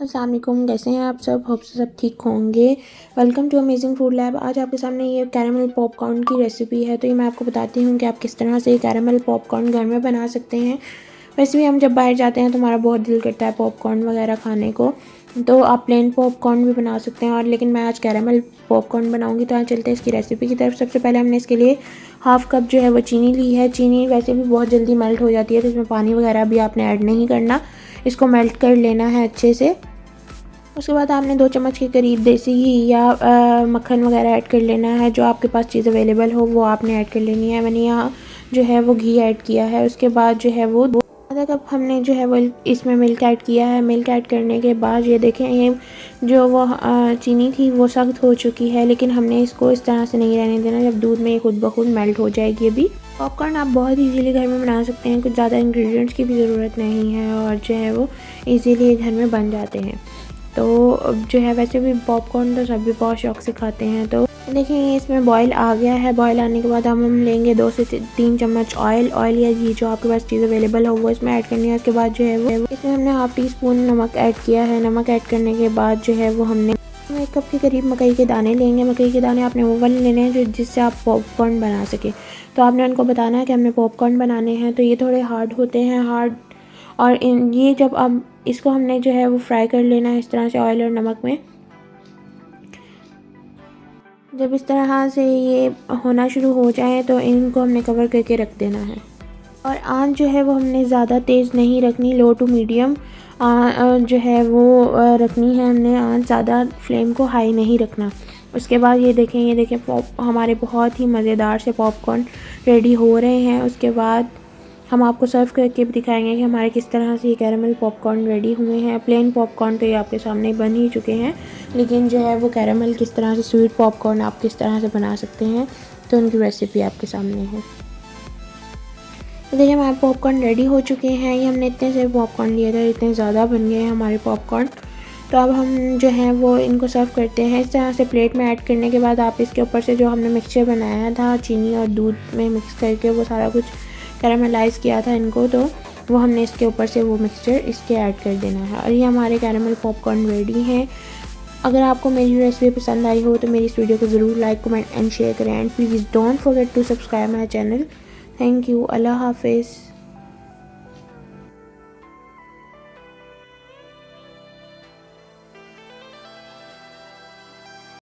अस्सलाम वालेकुम, कैसे हैं आप सब? होप सब ठीक होंगे। Welcome to amazing food lab. आज आपके सामने ये कैरेमल पॉपकॉर्न की रेसिपी है। तो ये मैं आपको बताती हूँ कि आप किस तरह से कैरेमल पॉपकॉर्न घर में बना सकते हैं। वैसे भी हम जब बाहर जाते हैं तो हमारा बहुत दिल करता है पॉपकॉर्न वगैरह खाने को, तो आप प्लेन पॉपकॉर्न भी बना सकते हैं। और लेकिन मैं आज कैरेमल पॉपकॉर्न बनाऊँगी, तो आज चलते हैं इसकी रेसिपी की तरफ। सबसे पहले हमने इसके लिए हाफ़ कप जो है वो चीनी ली है। चीनी वैसे भी बहुत जल्दी मेल्ट हो जाती है, तो इसमें पानी वगैरह भी आपने ऐड नहीं करना। इसको मेल्ट कर लेना है अच्छे से। उसके बाद आपने 2 चम्मच के करीब देसी घी या मक्खन वगैरह ऐड कर लेना है। जो आपके पास चीज़ अवेलेबल हो वो आपने ऐड कर लेनी है। मैंने यहाँ जो है वो घी ऐड किया है। उसके बाद जो है वो आधा कप हमने जो है वो इसमें मिल्क ऐड किया है। मिल्क ऐड करने के बाद ये देखें, ये जो वो चीनी थी वो सख्त हो चुकी है, लेकिन हमने इसको इस तरह से नहीं रहने देना। जब दूध में ये खुद ब खुद मेल्ट हो जाएगी। अभी पॉपकॉर्न आप बहुत इजीली घर में बना सकते हैं। कुछ ज़्यादा इंग्रेडिएंट्स की भी ज़रूरत नहीं है और जो है वो इजीली घर में बन जाते हैं। तो जो है वैसे भी पॉपकॉर्न तो सभी बहुत शौक से खाते हैं। तो देखिए ये इसमें बॉईल आ गया है। बॉईल आने के बाद हम लेंगे 2 से 3 चम्मच ऑयल या घी, जो आपके पास चीज़ अवेलेबल हो वो इसमें ऐड करनी है। उसके बाद जो है वो इसमें हमने हाफ़ टी स्पून नमक ऐड किया है। नमक ऐड करने के बाद जो है वो हमने 1 कप के करीब मकई के दाने लेंगे। मकई के दाने आपने वो वाले लेने हैं जो जिससे आप पॉपकॉर्न बना सके। तो आपने उनको बताना है कि हमने पॉपकॉर्न बनाने हैं। तो ये थोड़े हार्ड होते हैं, हार्ड। और ये जब अब इसको हमने जो है वो फ्राई कर लेना है इस तरह से ऑयल और नमक में। जब इस तरह से ये होना शुरू हो जाए तो इनको हमने कवर करके रख देना है। और आंच जो है वो हमने ज़्यादा तेज़ नहीं रखनी, लो टू मीडियम जो है वो रखनी है हमने। आंच ज़्यादा फ्लेम को हाई नहीं रखना। उसके बाद ये देखें हमारे बहुत ही मज़ेदार से पॉपकॉर्न रेडी हो रहे हैं। उसके बाद हम आपको सर्व करके भी दिखाएंगे कि हमारे किस तरह से ये कैरेमल पॉपकॉर्न रेडी हुए हैं। प्लेन पॉपकॉर्न तो ये आपके सामने बन ही चुके हैं, लेकिन जो है वो कैरेमल किस तरह से, स्वीट पॉपकॉर्न आप किस तरह से बना सकते हैं, तो उनकी रेसिपी आपके सामने है। तो देखिए हमारे पॉपकॉर्न रेडी हो चुके हैं। ये हमने इतने से पॉपकॉर्न लिए थे, इतने ज़्यादा बन गए हैं हमारे पॉपकॉर्न। तो अब हम जो है वो इनको सर्व करते हैं। इस तरह से प्लेट में ऐड करने के बाद आप इसके ऊपर से जो हमने मिक्सचर बनाया था चीनी और दूध में मिक्स करके, वो सारा कुछ कैरामलाइज़ किया था इनको, तो वो हमने इसके ऊपर से वो मिक्सचर इसके ऐड कर देना है। और ये हमारे कैरामल पॉपकॉर्न रेडी हैं। अगर आपको मेरी रेसिपी पसंद आई हो तो मेरी इस वीडियो को ज़रूर लाइक, कमेंट एंड शेयर करें। And please don't forget to subscribe my channel. Thank you. अल्लाह हाफिज़।